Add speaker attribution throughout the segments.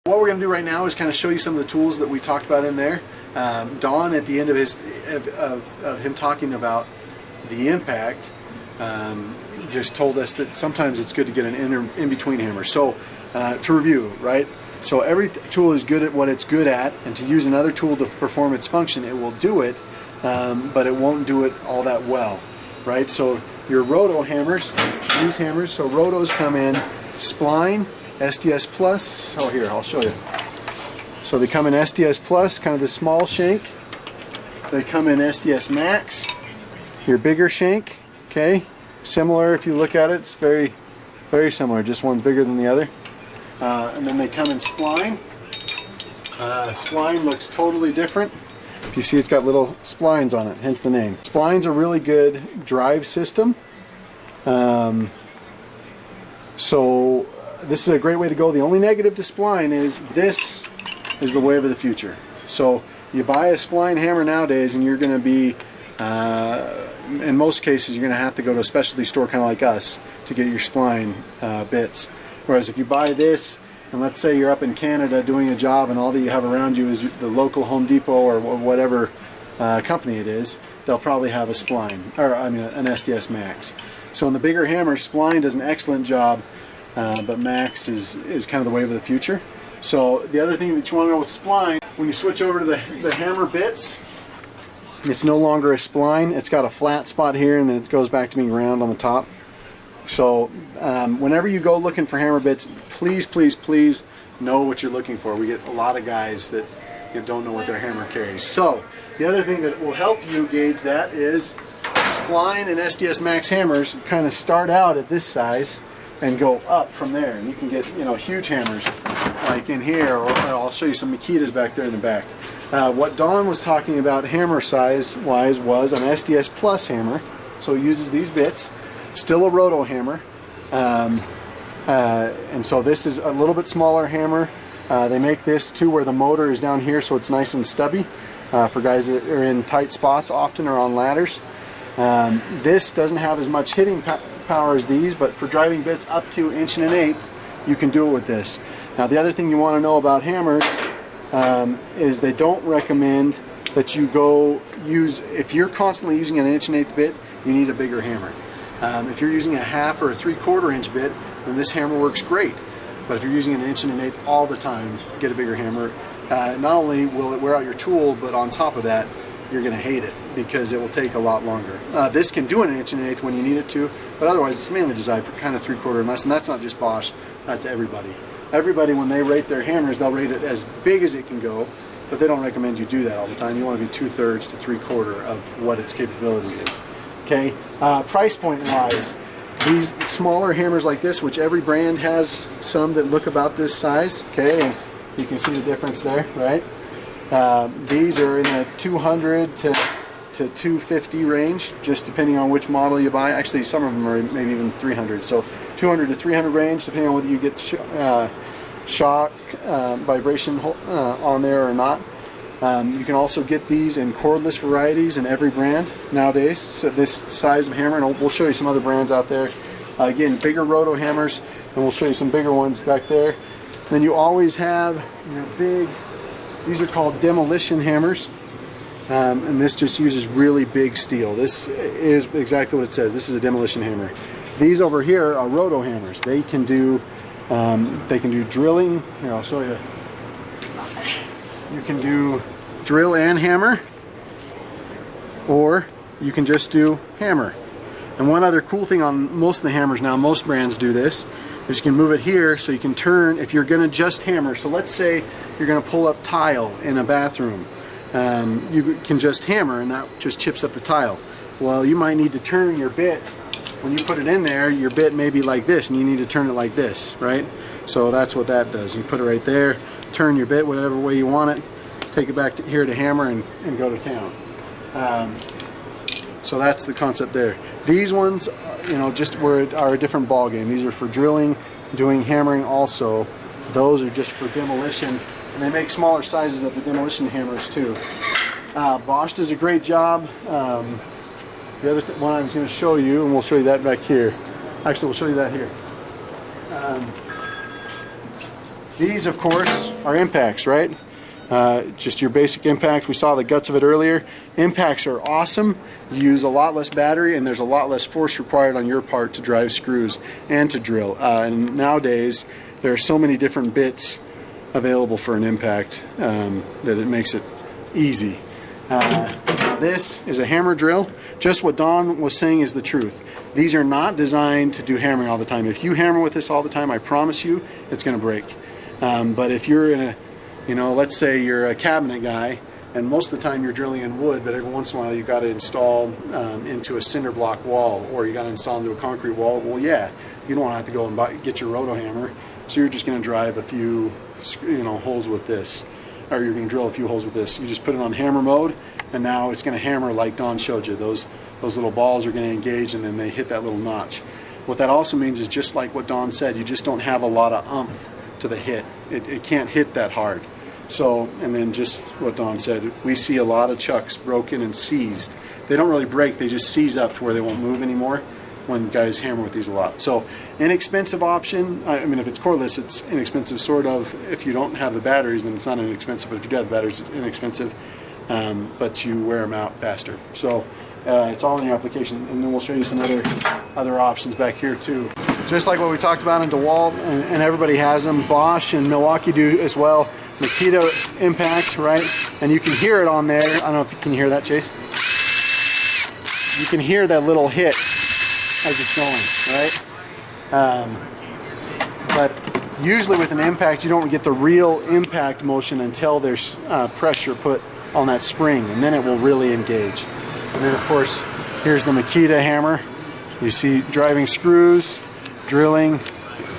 Speaker 1: What we're going to do right now is kind of show you some of the tools that we talked about in there. Don, at the end of him talking about the impact, just told us that sometimes it's good to get an in-between hammer. So to review, right? So every tool is good at what it's good at, and to use another tool to perform its function, it will do it, but it won't do it all that well, right? So your roto hammers, these hammers, so rotos come in spline, SDS Plus. Oh, here, I'll show you. So they come in SDS Plus, kind of the small shank. They come in SDS Max, your bigger shank. Okay, similar. If you look at it, it's very, very similar. Just one's bigger than the other. And then they come in spline. Spline looks totally different. If you see, it's got little splines on it, hence the name. Spline's a really good drive system. So this is a great way to go. The only negative to spline is this is the wave of the future. So you buy a spline hammer nowadays and you're going to be, in most cases, you're going to have to go to a specialty store kind of like us to get your spline bits. Whereas if you buy this, and let's say you're up in Canada doing a job and all that you have around you is the local Home Depot or whatever company it is, they'll probably have a spline, or I mean an SDS Max. So in the bigger hammers, spline does an excellent job, but Max is kind of the wave of the future. So the other thing that you want to know with spline, when you switch over to the hammer bits, it's no longer a spline. It's got a flat spot here and then it goes back to being round on the top. So whenever you go looking for hammer bits, please, please, please know what you're looking for. We get a lot of guys that don't know what their hammer carries. So the other thing that will help you gauge that is spline and SDS Max hammers kind of start out at this size and go up from there, and you can get huge hammers like in here, or I'll show you some Makitas back there in the back. What Don was talking about hammer size wise was an SDS Plus hammer, so it uses these bits, still a roto hammer, and so this is a little bit smaller hammer. They make this too where the motor is down here, so it's nice and stubby for guys that are in tight spots often or on ladders. This doesn't have as much hitting power as these, but for driving bits up to 1 1/8", you can do it with this. Now the other thing you want to know about hammers is they don't recommend that you go use, if you're constantly using an 1 1/8" bit, you need a bigger hammer. If you're using a 1/2 or a 3/4 inch bit, then this hammer works great. But if you're using an 1 1/8" all the time, get a bigger hammer. Not only will it wear out your tool, but on top of that, you're going to hate it because it will take a lot longer. This can do an 1 1/8" when you need it to, but otherwise it's mainly designed for kind of 3/4 and less, and that's not just Bosch, that's everybody. Everybody, when they rate their hammers, they'll rate it as big as it can go, but they don't recommend you do that all the time. You want to be 2/3 to 3/4 of what its capability is. Okay, price point wise, these smaller hammers like this, which every brand has some that look about this size, okay, and you can see the difference there, right? These are in the 200 to 250 range, just depending on which model you buy. Actually, some of them are maybe even 300. So 200 to 300 range, depending on whether you get shock vibration on there or not. You can also get these in cordless varieties in every brand nowadays. So this size of hammer, and we'll show you some other brands out there. Again, bigger roto hammers, and we'll show you some bigger ones back there. Then you always have your big, these are called demolition hammers, and this just uses really big steel. This is exactly what it says. This is a demolition hammer. These over here are roto hammers. They can do drilling. Here, I'll show you. You can do drill and hammer, or you can just do hammer. And one other cool thing on most of the hammers now, most brands do this, is you can move it here so you can turn if you're going to just hammer. So let's say you're going to pull up tile in a bathroom. You can just hammer and that just chips up the tile. Well, you might need to turn your bit. When you put it in there, your bit may be like this and you need to turn it like this, right? So that's what that does. You put it right there, turn your bit whatever way you want it, take it back to here to hammer and go to town. So that's the concept there. These ones, just are a different ball game. These are for drilling, doing hammering also. Those are just for demolition, and they make smaller sizes of the demolition hammers too. Bosch does a great job. The other one I was going to show you, and we'll show you that back here. Actually, we'll show you that here. These, of course, are impacts, right? Just your basic impact. We saw the guts of it earlier. Impacts are awesome. You use a lot less battery and there's a lot less force required on your part to drive screws and to drill. And nowadays there are so many different bits available for an impact that it makes it easy. This is a hammer drill. Just what Don was saying is the truth. These are not designed to do hammering all the time. If you hammer with this all the time, I promise you it's going to break. But if you're in a, let's say you're a cabinet guy, and most of the time you're drilling in wood, but every once in a while you've got to install into a cinder block wall, or you got to install into a concrete wall. Well, yeah, you don't want to have to go and get your roto hammer, so you're just going to drive a few, holes with this, or you're going to drill a few holes with this. You just put it on hammer mode, and now it's going to hammer like Don showed you. Those little balls are going to engage, and then they hit that little notch. What that also means is, just like what Don said, you just don't have a lot of oomph to the hit. It can't hit that hard. So, and then just what Don said, we see a lot of chucks broken and seized. They don't really break, they just seize up to where they won't move anymore when guys hammer with these a lot. So, inexpensive option. I mean, if it's cordless, it's inexpensive, sort of. If you don't have the batteries, then it's not inexpensive, but if you do have the batteries, it's inexpensive, but you wear them out faster. So, it's all in your application, and then we'll show you some other options back here too. Just like what we talked about in DeWalt, and everybody has them. Bosch and Milwaukee do as well. Makita impact, right? And you can hear it on there. I don't know if you can hear that, Chase. You can hear that little hit as it's going, right? But usually with an impact, you don't get the real impact motion until there's pressure put on that spring, and then it will really engage. And then, of course, here's the Makita hammer. You see driving screws, drilling,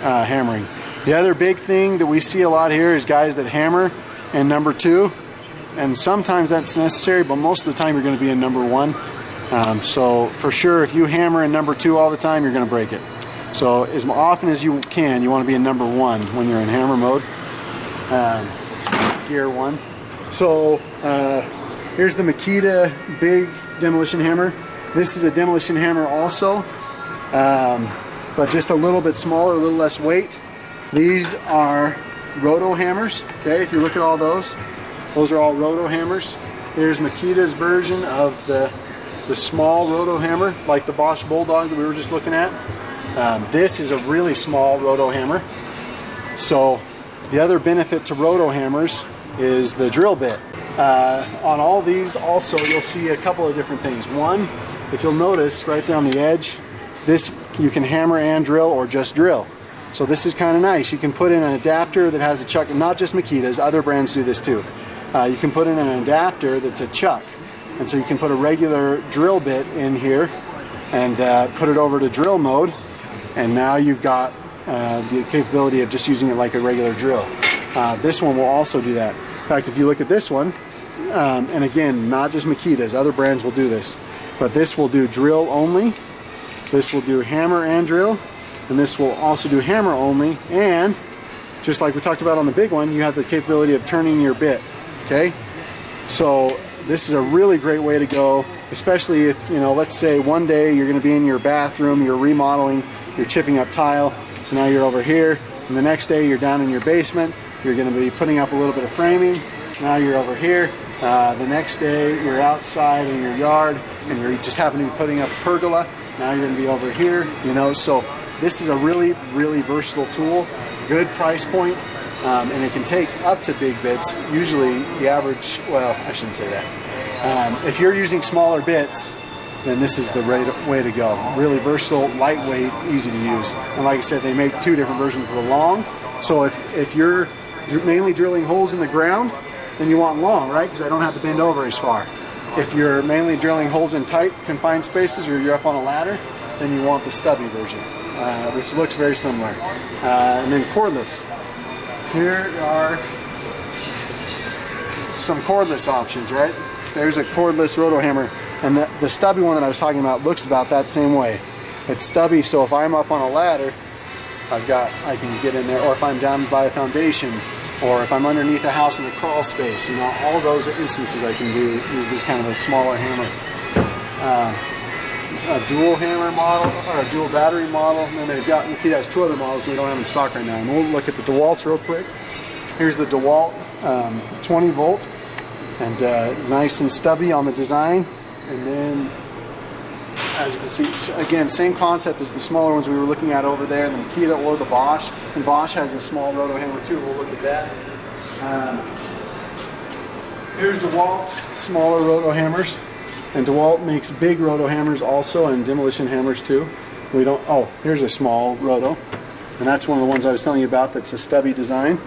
Speaker 1: hammering. The other big thing that we see a lot here is guys that hammer in number 2, and sometimes that's necessary, but most of the time you're going to be in number 1. So for sure, if you hammer in number 2 all the time, you're going to break it. So as often as you can, you want to be in number 1 when you're in hammer mode. Gear 1. So here's the Makita big demolition hammer. This is a demolition hammer also, but just a little bit smaller, a little less weight. These are roto hammers. Okay, if you look at all those are all roto hammers. Here's Makita's version of the small roto hammer, like the Bosch Bulldog that we were just looking at. This is a really small roto hammer. So the other benefit to roto hammers is the drill bit. On all these also you'll see a couple of different things. One, if you'll notice right there on the edge, this you can hammer and drill or just drill. So this is kind of nice. You can put in an adapter that has a chuck, and not just Makita's, other brands do this too. You can put in an adapter that's a chuck, and so you can put a regular drill bit in here and put it over to drill mode, and now you've got the capability of just using it like a regular drill. This one will also do that. In fact, if you look at this one, and again, not just Makita's, other brands will do this, but this will do drill only, this will do hammer and drill, and this will also do hammer only, and just like we talked about on the big one, you have the capability of turning your bit. Okay, so this is a really great way to go, especially if, let's say one day you're going to be in your bathroom, you're remodeling, you're chipping up tile, so now you're over here, and the next day you're down in your basement, you're going to be putting up a little bit of framing, now you're over here, the next day you're outside in your yard, and you just happen to be putting up a pergola, now you're going to be over here, so this is a really, really versatile tool, good price point, and it can take up to big bits. Usually the average, well, I shouldn't say that. If you're using smaller bits, then this is the way to go. Really versatile, lightweight, easy to use. And like I said, they make 2 different versions of the long. So if you're mainly drilling holes in the ground, then you want long, right? Because I don't have to bend over as far. If you're mainly drilling holes in tight, confined spaces, or you're up on a ladder, then you want the stubby version, which looks very similar. And then cordless. Here are some cordless options, right? There's a cordless roto hammer, and the stubby one that I was talking about looks about that same way. It's stubby, so if I'm up on a ladder, I can get in there, or if I'm down by a foundation, or if I'm underneath a house in the crawl space, all those instances I can use this kind of a smaller hammer. A dual hammer model, or a dual battery model, and then Makita has 2 other models we don't have in stock right now. And we'll look at the DeWalt's real quick. Here's the DeWalt 20 volt, and nice and stubby on the design. And then, as you can see, again, same concept as the smaller ones we were looking at over there, the Makita or the Bosch. And Bosch has a small roto hammer too. We'll look at that. Here's DeWalt's smaller roto hammers, and DeWalt makes big roto hammers also, and demolition hammers too. We don't. Oh, here's a small roto, and that's one of the ones I was telling you about. That's a stubby design.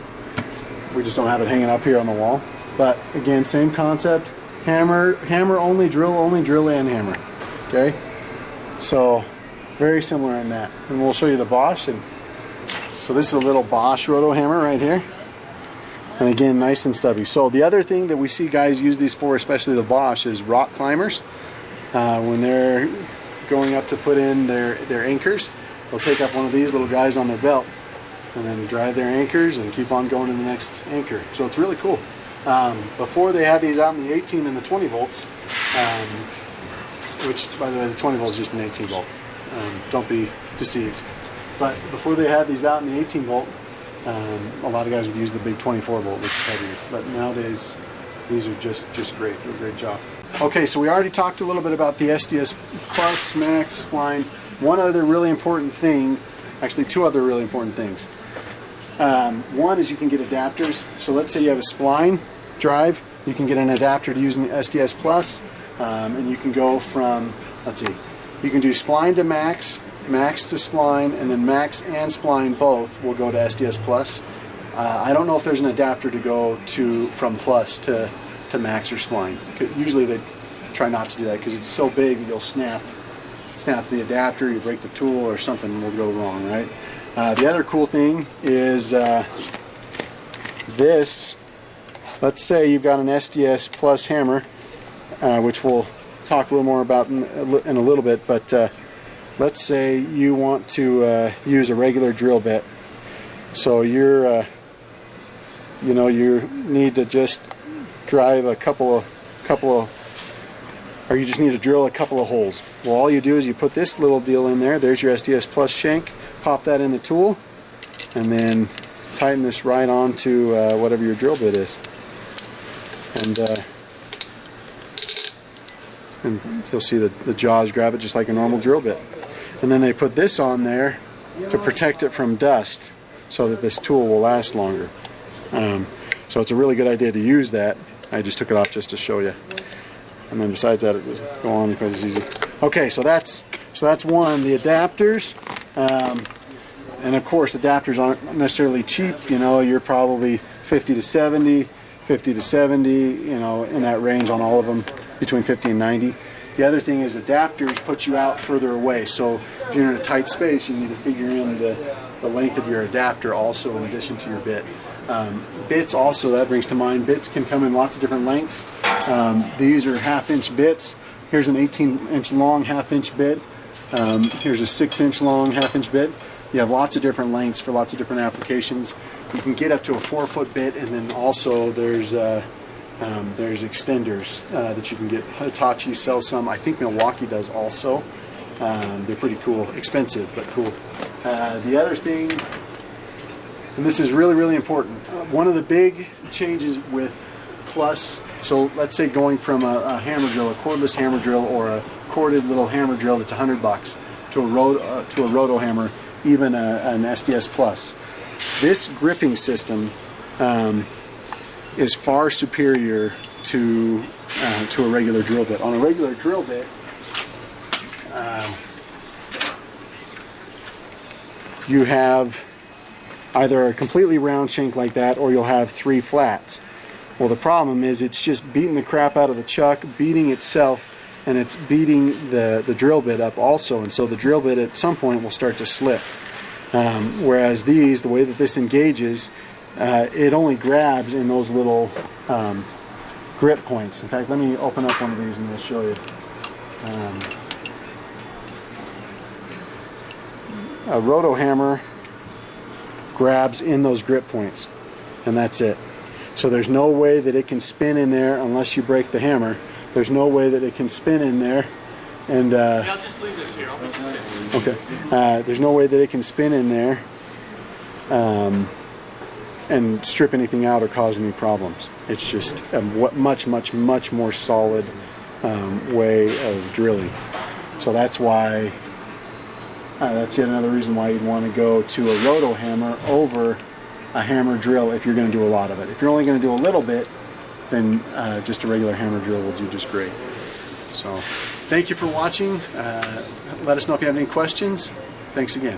Speaker 1: We just don't have it hanging up here on the wall. But again, same concept. Hammer only, and hammer. Okay. So very similar in that. And we'll show you the Bosch. And so this is a little Bosch roto hammer right here. And again, nice and stubby. So the other thing that we see guys use these for, especially the Bosch, is rock climbers. When they're going up to put in their anchors, they'll take up one of these little guys on their belt and then drive their anchors and keep on going to the next anchor. So it's really cool. Before they had these out in the 18 and the 20 volts, which, by the way, the 20 volt is just an 18 volt. Don't be deceived. But before they had these out in the 18 volt, a lot of guys would use the big 24 volt, which is heavier. But nowadays, these are just great. Do a great job. Okay, so we already talked a little bit about the SDS Plus, Max, Spline. One other really important thing, actually two other really important things. One is you can get adapters. So let's say you have a Spline drive, you can get an adapter to use in the SDS Plus, and you can go from, let's see, you can do Spline to Max, Max to Spline, and then Max and Spline both will go to SDS Plus. I don't know if there's an adapter to go from Plus to Max or Spline. Usually they try not to do that because it's so big you'll snap the adapter, you break the tool, or something will go wrong, right? The other cool thing is this. Let's say you've got an SDS Plus hammer, which we'll talk a little more about in a little bit, but let's say you want to use a regular drill bit. So you need to just drive a couple of, or you just need to drill a couple of holes. Well, all you do is you put this little deal in there. There's your SDS Plus shank. Pop that in the tool, and then tighten this right onto whatever your drill bit is. And you'll see the jaws grab it just like a normal drill bit. And then they put this on there to protect it from dust so that this tool will last longer. So it's a really good idea to use that. I just took it off just to show you. And then besides that, it doesn't go on quite as easy. Okay, so that's one. The adapters, and of course adapters aren't necessarily cheap. You're probably 50 to 70, in that range on all of them, between 50 and 90. The other thing is adapters put you out further away. So if you're in a tight space, you need to figure in the length of your adapter also in addition to your bit. Bits also, that brings to mind, bits can come in lots of different lengths. These are 1/2-inch bits. Here's an 18-inch long 1/2-inch bit. Here's a 6-inch long 1/2-inch bit. You have lots of different lengths for lots of different applications. You can get up to a 4-foot bit, and then also there's extenders that you can get. Hitachi sells some. I think Milwaukee does also. They're pretty cool. Expensive, but cool. The other thing, and this is really, really important, one of the big changes with Plus, so let's say going from a hammer drill, a cordless hammer drill, or a corded little hammer drill that's $100 to a roto hammer, even an SDS Plus. This gripping system is far superior to a regular drill bit. On a regular drill bit, you have either a completely round shank like that, or you'll have 3 flats. Well, the problem is it's just beating the crap out of the chuck, beating itself, and it's beating the drill bit up also, and so the drill bit at some point will start to slip. Whereas these, the way that this engages, it only grabs in those little grip points. In fact, let me open up one of these and I'll show you. A roto hammer grabs in those grip points, and that's it. So there's no way that it can spin in there unless you break the hammer. There's no way that it can spin in there, and
Speaker 2: I'll just leave this here. I'll make it sit.
Speaker 1: Okay. There's no way that it can spin in there and strip anything out or cause any problems. It's just a much more solid way of drilling. So that's why, that's yet another reason why you'd want to go to a roto hammer over a hammer drill if you're going to do a lot of it. If you're only going to do a little bit, then just a regular hammer drill will do just great. So thank you for watching. Let us know if you have any questions. Thanks again.